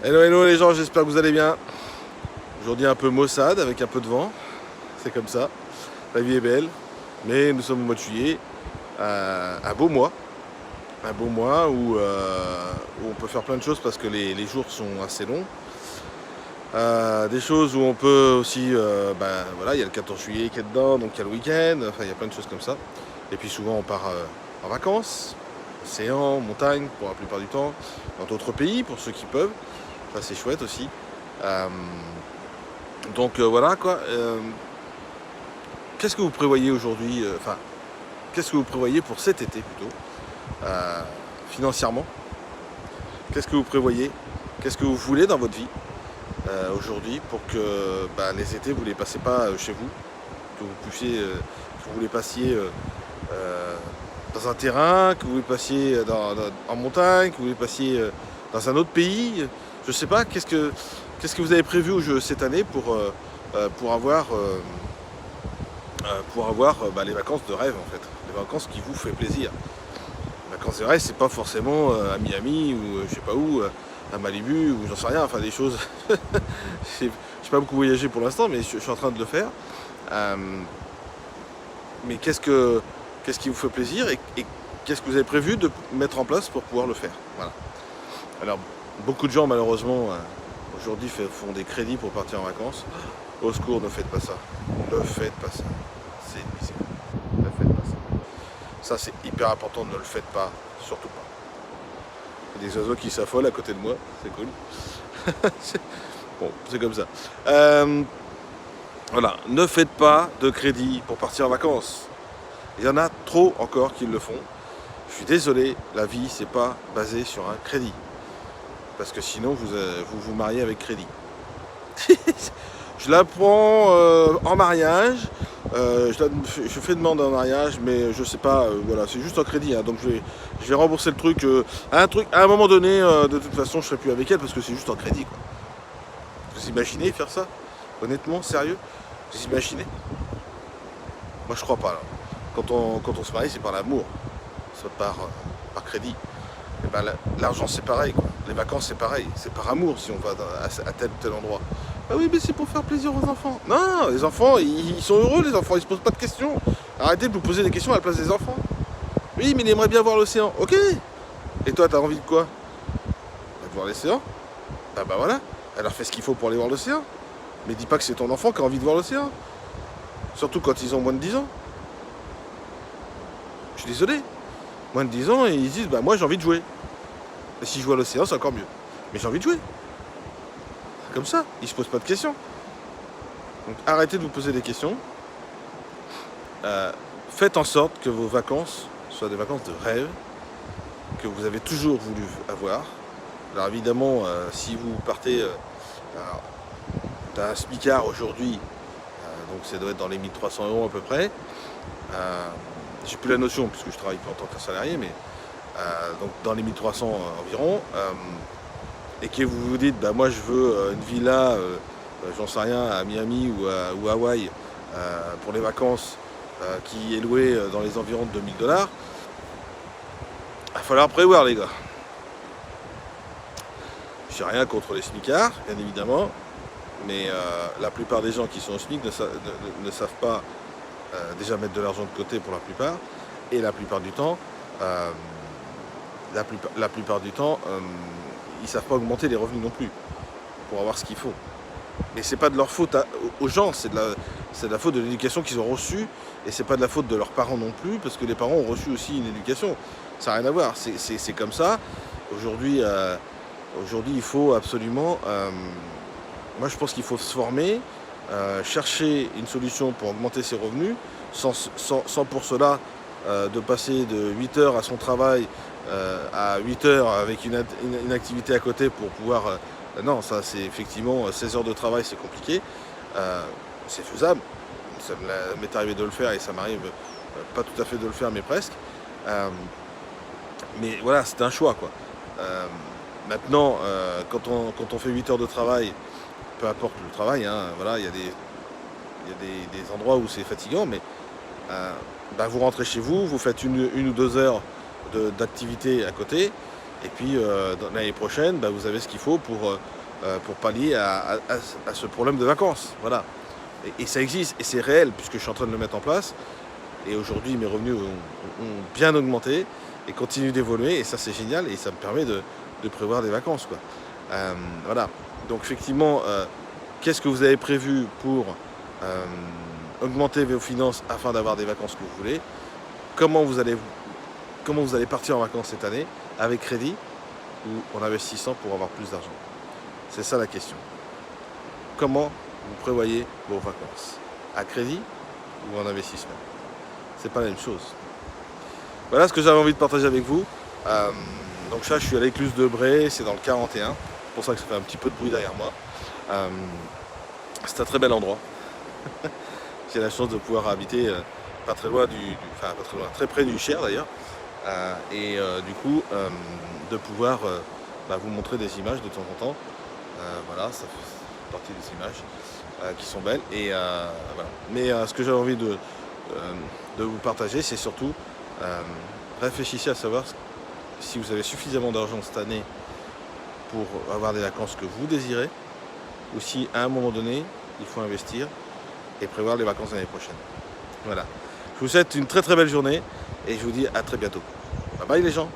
Hello hello les gens, j'espère que vous allez bien. Aujourd'hui un peu maussade avec un peu de vent, c'est comme ça. La vie est belle, mais nous sommes au mois de juillet, un beau mois. Un beau mois où on peut faire plein de choses parce que les jours sont assez longs. Des choses où on peut aussi, voilà, il y a le 14 juillet qui est dedans, donc il y a le week-end, enfin il y a plein de choses comme ça. Et puis souvent on part en vacances, océan, montagne pour la plupart du temps, dans d'autres pays pour ceux qui peuvent. Ça c'est chouette aussi. Euh, voilà quoi. Qu'est-ce que vous prévoyez aujourd'hui, qu'est-ce que vous prévoyez pour cet été plutôt, financièrement? Qu'est-ce que vous prévoyez? Qu'est-ce que vous voulez dans votre vie aujourd'hui pour que les étés vous les passez pas chez vous, que vous puissiez, que vous les passiez dans un terrain, que vous les passiez en montagne, que vous les passiez dans un autre pays. Je sais pas, qu'est-ce que vous avez prévu cette année pour avoir les vacances de rêve en fait, les vacances qui vous fait plaisir. Les vacances de rêve, c'est pas forcément à Miami ou je sais pas où, à Malibu ou j'en sais rien, enfin des choses. J'ai pas beaucoup voyagé pour l'instant, mais je suis en train de le faire. Euh, mais qu'est-ce qui vous fait plaisir et qu'est-ce que vous avez prévu de mettre en place pour pouvoir le faire? Voilà. Alors, beaucoup de gens malheureusement aujourd'hui font des crédits pour partir en vacances. Au secours, ne faites pas ça. Ne faites pas ça. C'est inadmissible. Ne faites pas ça. Ça, c'est hyper important, ne le faites pas. Surtout pas. Il y a des oiseaux qui s'affolent à côté de moi. C'est cool. Bon, c'est comme ça. Voilà. Ne faites pas de crédit pour partir en vacances. Il y en a trop encore qui le font. Je suis désolé, la vie, c'est pas basé sur un crédit. Parce que sinon, vous mariez avec crédit. Je la prends en mariage. Je fais demande en mariage, mais je sais pas, voilà, c'est juste un crédit, hein, donc je vais rembourser le truc, à un moment donné, de toute façon, je serai plus avec elle parce que c'est juste un crédit, quoi. Vous imaginez faire ça? Honnêtement, sérieux? Vous imaginez? Moi, je crois pas, là. Quand on se marie, c'est par l'amour, c'est par crédit. Et l'argent, c'est pareil, quoi. Les vacances, c'est pareil, c'est par amour si on va à tel ou tel endroit. Ah oui, mais c'est pour faire plaisir aux enfants. Non, les enfants, ils sont heureux, les enfants, ils se posent pas de questions. Arrêtez de vous poser des questions à la place des enfants. Oui, mais il aimerait bien voir l'océan. Ok. Et toi, t'as envie de quoi? De voir l'océan? Bah voilà. Alors fais ce qu'il faut pour aller voir l'océan. Mais dis pas que c'est ton enfant qui a envie de voir l'océan. Surtout quand ils ont moins de 10 ans. Je suis désolé. Moins de 10 ans, et ils disent, moi j'ai envie de jouer. Et si je vois l'océan, c'est encore mieux. Mais j'ai envie de jouer. Comme ça, ils se posent pas de questions. Donc arrêtez de vous poser des questions. Faites en sorte que vos vacances soient des vacances de rêve, que vous avez toujours voulu avoir. Alors évidemment, si vous partez d'un smicard aujourd'hui, donc ça doit être dans les 1300 € à peu près. J'ai plus la notion puisque je travaille pas en tant qu'un salarié, mais donc dans les 1300 environ. Et que vous vous dites, moi je veux une villa, j'en sais rien, à Miami ou à Hawaï pour les vacances, qui est louée dans les environs de 2000 $, il va falloir prévoir les gars. Je n'ai rien contre les smicards, bien évidemment, mais la plupart des gens qui sont au SMIC ne savent pas déjà mettre de l'argent de côté pour la plupart, et la plupart du temps, ils savent pas augmenter les revenus non plus pour avoir ce qu'il faut. Mais c'est pas de leur faute aux gens, c'est de la faute de l'éducation qu'ils ont reçue, et c'est pas de la faute de leurs parents non plus, parce que les parents ont reçu aussi une éducation. Ça n'a rien à voir, c'est comme ça. Aujourd'hui, il faut absolument, moi je pense qu'il faut se former, chercher une solution pour augmenter ses revenus, sans pour cela de passer de 8 heures à son travail à 8 heures avec une activité à côté pour pouvoir... non, ça c'est effectivement 16 heures de travail, c'est compliqué. C'est faisable. Ça m'est arrivé de le faire et ça m'arrive pas tout à fait de le faire, mais presque. Mais voilà, c'est un choix, quoi. Maintenant, quand on fait 8 heures de travail, peu importe le travail, hein, voilà, il y a des endroits où c'est fatigant, mais vous rentrez chez vous, vous faites une ou deux heures d'activité à côté, Et puis dans l'année prochaine, bah, vous avez ce qu'il faut pour pallier à ce problème de vacances. Voilà. Et ça existe, et c'est réel, puisque je suis en train de le mettre en place. Et aujourd'hui, mes revenus ont bien augmenté et continuent d'évoluer. Et ça, c'est génial. Et ça me permet de prévoir des vacances, quoi. Voilà. Donc, effectivement, qu'est-ce que vous avez prévu pour augmenter vos finances afin d'avoir des vacances que vous voulez? Comment vous allez partir en vacances cette année? Avec crédit ou en investissant pour avoir plus d'argent? C'est ça la question. Comment vous prévoyez vos vacances? À crédit ou en investissement? C'est pas la même chose. Voilà ce que j'avais envie de partager avec vous. Donc là, je suis à l'écluse de Bray, c'est dans le 41. C'est pour ça que ça fait un petit peu de bruit derrière moi. C'est un très bel endroit. J'ai la chance de pouvoir habiter pas très loin enfin pas très loin, très près du Cher d'ailleurs. Et du coup, de pouvoir vous montrer des images de temps en temps. Voilà, ça fait partie des images qui sont belles. Et voilà. Mais ce que j'avais envie de vous partager, c'est surtout réfléchissez à savoir si vous avez suffisamment d'argent cette année pour avoir des vacances que vous désirez, ou si à un moment donné, il faut investir et prévoir les vacances l'année prochaine. Voilà. Je vous souhaite une très très belle journée et je vous dis à très bientôt. Bye bye les gens.